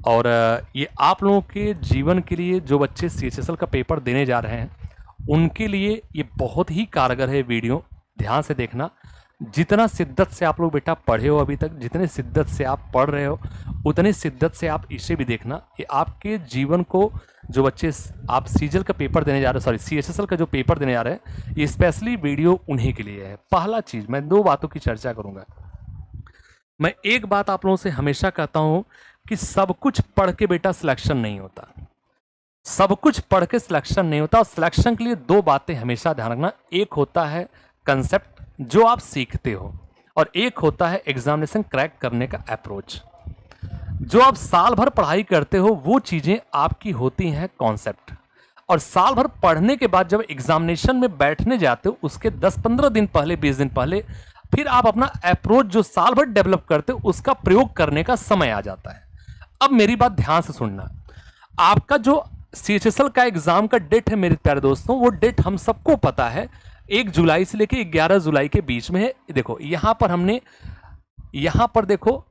और ये आप लोगों के जीवन के लिए, जो बच्चे सीएचएसएल का पेपर देने जा रहे हैं उनके लिए ये बहुत ही कारगर है वीडियो। ध्यान से देखना। जितना शिद्दत से आप लोग बेटा पढ़े हो अभी तक, जितने शिद्दत से आप पढ़ रहे हो, उतनी शिद्दत से आप इसे भी देखना। ये आपके जीवन को, जो बच्चे आप सीजल का पेपर देने जा रहे हो, सॉरी सीएचएसएल का जो पेपर देने जा रहे हैं, ये स्पेशली वीडियो उन्हीं के लिए है। पहला चीज, मैं दो बातों की चर्चा करूंगा। मैं एक बात आप लोगों से हमेशा कहता हूं कि सब कुछ पढ़ के बेटा सिलेक्शन नहीं होता। सब कुछ पढ़ के सिलेक्शन नहीं होता। और सिलेक्शन के लिए दो बातें हमेशा ध्यान रखना। एक होता है कंसेप्ट जो आप सीखते हो, और एक होता है एग्जामिनेशन क्रैक करने का अप्रोच। जो आप साल भर पढ़ाई करते हो वो चीजें आपकी होती हैं कॉन्सेप्ट, और साल भर पढ़ने के बाद जब एग्जामिनेशन में बैठने जाते हो उसके 10-15 दिन पहले, 20 दिन पहले, फिर आप अपना अप्रोच जो साल भर डेवलप करते हो उसका प्रयोग करने का समय आ जाता है। अब मेरी बात ध्यान से सुनना। आपका जो सीएचएसएल का एग्जाम का डेट है मेरे प्यारे दोस्तों, वो डेट हम सबको पता है 1 जुलाई से लेकर 11 जुलाई के बीच में है। देखो यहां पर हमने, यहां पर देखो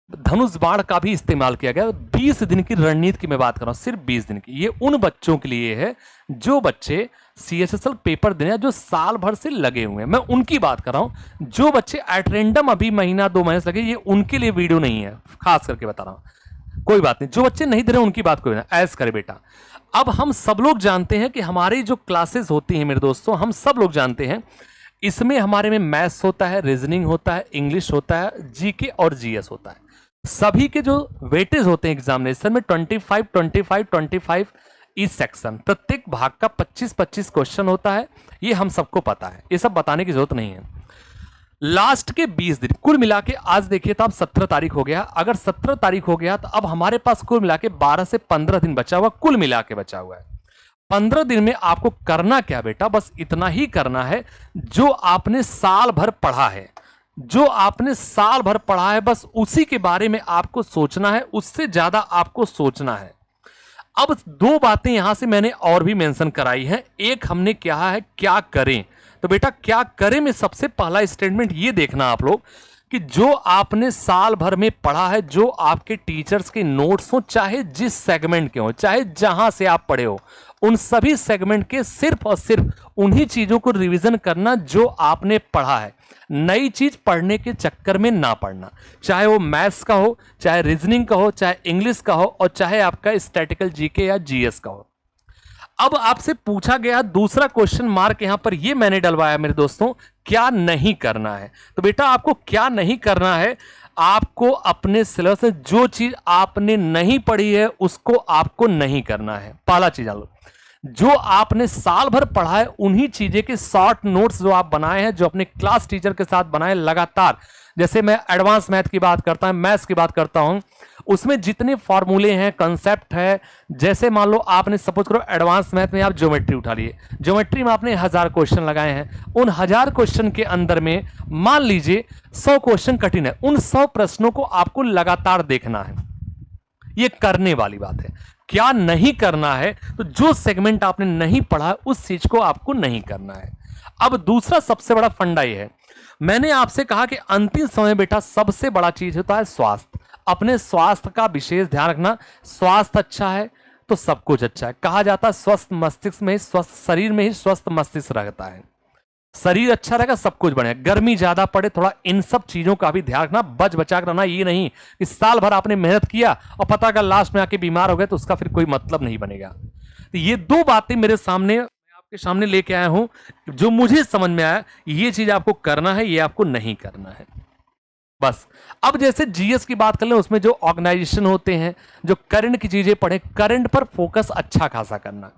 धनुष बाण का भी इस्तेमाल किया गया। 20 दिन की रणनीति की मैं बात कर रहा हूं, सिर्फ 20 दिन की। ये उन बच्चों के लिए है जो बच्चे सीएचएसएल पेपर देने जो साल भर से लगे हुए हैं, मैं उनकी बात कर रहा हूं। जो बच्चे एट रैंडम अभी महीना 2 महीने से लगे, ये उनके लिए वीडियो नहीं है, खास करके बता रहा हूं। कोई बात नहीं, जो बच्चे नहीं दे रहे उनकी बात कोई ना, ऐस करे बेटा। अब हम सब लोग जानते हैं कि हमारी जो क्लासेस होती हैं मेरे दोस्तों, हम सब लोग जानते हैं इसमें हमारे में मैथ्स होता है, रीजनिंग होता है, इंग्लिश होता है, जीके और जीएस होता है। सभी के जो वेटेज होते हैं एग्जामिनेशन में 25 25 25 इस सेक्शन, प्रत्येक भाग का 25-25 क्वेश्चन होता है। ये हम सबको पता है, ये सब बताने की जरूरत नहीं है। लास्ट के 20 दिन कुल मिला के, आज देखिए तो अब 17 तारीख हो गया। अगर 17 तारीख हो गया तो अब हमारे पास कुल मिला के 12 से 15 दिन बचा हुआ, कुल मिला के बचा हुआ है। 15 दिन में आपको करना क्या बेटा, बस इतना ही करना है जो आपने साल भर पढ़ा है। जो आपने साल भर पढ़ा है बस उसी के बारे में आपको सोचना है, उससे ज्यादा आपको सोचना है। अब दो बातें यहां से मैंने और भी मेंशन कराई हैं। एक हमने कहा है क्या करें, तो बेटा क्या करें में सबसे पहला स्टेटमेंट ये देखना आप लोग कि जो आपने साल भर में पढ़ा है, जो आपके टीचर्स के नोट्स हो, चाहे जिस सेगमेंट के हो, चाहे जहां से आप पढ़े हो, उन सभी सेगमेंट के सिर्फ और सिर्फ उन्हीं चीजों को रिवीजन करना जो आपने पढ़ा है। नई चीज पढ़ने के चक्कर में ना पढ़ना, चाहे वो मैथ्स का हो, चाहे रीजनिंग का हो, चाहे इंग्लिश का हो, और चाहे आपका स्टैटिकल जीके या जीएस का हो। अब आपसे पूछा गया दूसरा क्वेश्चन मार्क यहां पर ये मैंने डलवाया मेरे दोस्तों, क्या नहीं करना है। तो बेटा आपको क्या नहीं करना है, आपको अपने सिलेबस में जो चीज आपने नहीं पढ़ी है उसको आपको नहीं करना है। पहला चीज आ लो, जो आपने साल भर पढ़ा है उन्हीं चीजें के शॉर्ट नोट्स जो आप बनाए हैं, जो अपने क्लास टीचर के साथ बनाए लगातार। जैसे मैं एडवांस मैथ की बात करता हूं, मैथ्स की बात करता हूं, उसमें जितने फॉर्मूले हैं, कंसेप्ट है, जैसे मान लो आपने सपोज करो एडवांस मैथ में आप ज्योमेट्री उठा लिए, ज्योमेट्री में आपने 1000 क्वेश्चन लगाए हैं। उन 1000 क्वेश्चन के अंदर में मान लीजिए 100 क्वेश्चन कठिन है, उन 100 प्रश्नों को आपको लगातार देखना है। ये करने वाली बात है। क्या नहीं करना है, तो जो सेगमेंट आपने नहीं पढ़ा उस चीज को आपको नहीं करना है। अब दूसरा सबसे बड़ा फंडा ये है, मैंने आपसे कहा कि अंतिम समय बेटा सबसे बड़ा चीज होता है स्वास्थ्य। अपने स्वास्थ्य का विशेष ध्यान रखना। स्वास्थ्य अच्छा है तो सब कुछ अच्छा है। कहा जाता है स्वस्थ मस्तिष्क में ही, स्वस्थ शरीर में ही स्वस्थ मस्तिष्क रहता है। शरीर अच्छा रहेगा सब कुछ बढ़ेगा। गर्मी ज्यादा पड़े, थोड़ा इन सब चीजों का भी ध्यान रखना, बच बचा कर रहना। ये नहीं कि साल भर आपने मेहनत किया और पता अगर लास्ट में आके बीमार हो गए तो उसका फिर कोई मतलब नहीं बनेगा। तो ये दो बातें मेरे सामने, मैं आपके सामने लेके आया हूं, जो मुझे समझ में आया। ये चीज आपको करना है, ये आपको नहीं करना है, बस। अब जैसे जीएस की बात कर लें, उसमें जो ऑर्गेनाइजेशन होते हैं, जो करंट की चीजें पढ़े, करंट पर फोकस अच्छा खासा करना।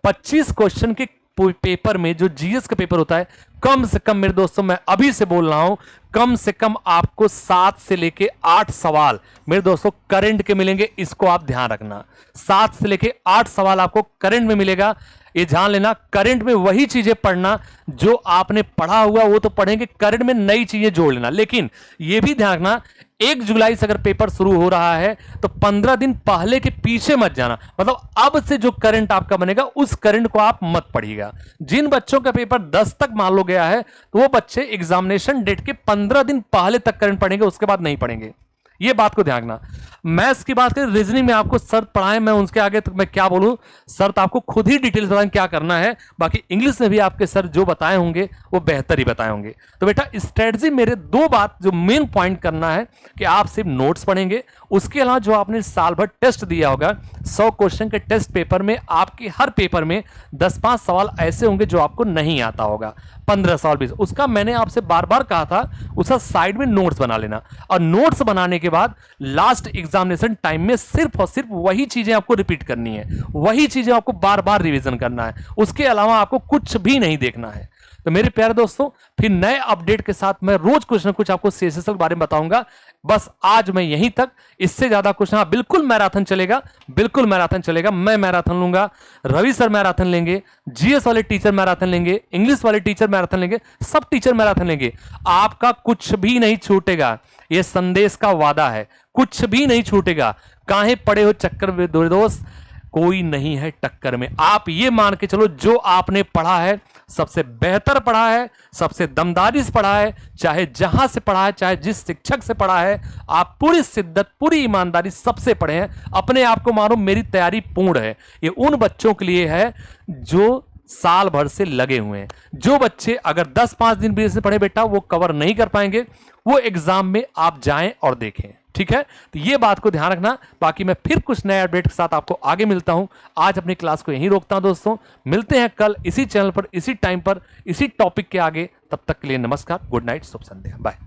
25 क्वेश्चन के पेपर में, जो जीएस का पेपर होता है, कम से कम मेरे दोस्तों मैं अभी से बोल रहा हूं, कम से कम आपको 7 से लेके 8 सवाल मेरे दोस्तों करंट के मिलेंगे। इसको आप ध्यान रखना, 7 से लेके 8 सवाल आपको करंट में मिलेगा। ये ध्यान लेना, करंट में वही चीजें पढ़ना जो आपने पढ़ा हुआ वो तो पढ़ेंगे, करंट में नई चीजें जोड़ लेना। लेकिन यह भी ध्यान रखना, 1 जुलाई से अगर पेपर शुरू हो रहा है तो 15 दिन पहले के पीछे मत जाना। मतलब अब से जो करंट आपका बनेगा उस करंट को आप मत पढ़िएगा। जिन बच्चों का पेपर 10 तक मान लो गया है तो वो बच्चे एग्जामिनेशन डेट के 15 दिन पहले तक करंट पढ़ेंगे, उसके बाद नहीं पढ़ेंगे। ये बात को ध्यान रखना। मैथ्स की बात करें, रीजनिंग में आपको सर पढ़ाएं, मैं उनके आगे तो मैं क्या बोलूं, सर तो आपको खुद ही डिटेल्स बताएं क्या करना है। बाकी इंग्लिश में भी आपके सर जो बताए होंगे वो बेहतर ही बताए होंगे। तो बेटा स्ट्रेटजी मेरे दो बात जो मेन पॉइंट करना है कि आप सिर्फ नोट्स पढ़ेंगे, उसके अलावा जो आपने साल भर टेस्ट दिया होगा 100 क्वेश्चन के टेस्ट पेपर में, आपके हर पेपर में 10-5 सवाल ऐसे होंगे जो आपको नहीं आता होगा, 15 सवाल 20, उसका मैंने आपसे बार बार कहा था उसका साइड में नोट्स बना लेना। और नोट्स बनाने के बाद लास्ट एग्जामिनेशन टाइम में सिर्फ और सिर्फ वही चीजें आपको रिपीट करनी है, वही चीजें आपको बार बार रिवीजन करना है, उसके अलावा आपको कुछ भी नहीं देखना है। तो मेरे प्यारे दोस्तों, फिर नए अपडेट के साथ मैं रोज कुछ ना कुछ आपको सीएसएस के बारे में बताऊंगा। बस आज मैं यहीं तक, इससे ज्यादा कुछ ना, बिल्कुल मैराथन चलेगा, बिल्कुल मैराथन चलेगा। मैं मैराथन लूंगा, रवि सर मैराथन लेंगे, जीएस वाले टीचर मैराथन लेंगे, इंग्लिश वाले टीचर मैराथन लेंगे, सब टीचर मैराथन लेंगे। आपका कुछ भी नहीं छूटेगा, यह संदेश का वादा है, कुछ भी नहीं छूटेगा। काहे पड़े हो चक्कर में दोस्त, कोई नहीं है टक्कर में। आप ये मान के चलो जो आपने पढ़ा है सबसे बेहतर पढ़ा है, सबसे दमदारी से पढ़ा है, चाहे जहां से पढ़ा है, चाहे जिस शिक्षक से पढ़ा है, आप पूरी शिद्दत पूरी ईमानदारी सबसे पढ़े हैं। अपने आप को मानो मेरी तैयारी पूर्ण है। ये उन बच्चों के लिए है जो साल भर से लगे हुए हैं। जो बच्चे अगर 10-5 दिन भी से पढ़े बेटा वो कवर नहीं कर पाएंगे, वो एग्जाम में आप जाएं और देखें, ठीक है। तो ये बात को ध्यान रखना। बाकी मैं फिर कुछ नए अपडेट के साथ आपको आगे मिलता हूं। आज अपनी क्लास को यहीं रोकता हूं दोस्तों, मिलते हैं कल इसी चैनल पर, इसी टाइम पर, इसी टॉपिक के आगे। तब तक के लिए नमस्कार, गुड नाइट, शुभ संध्या, बाय।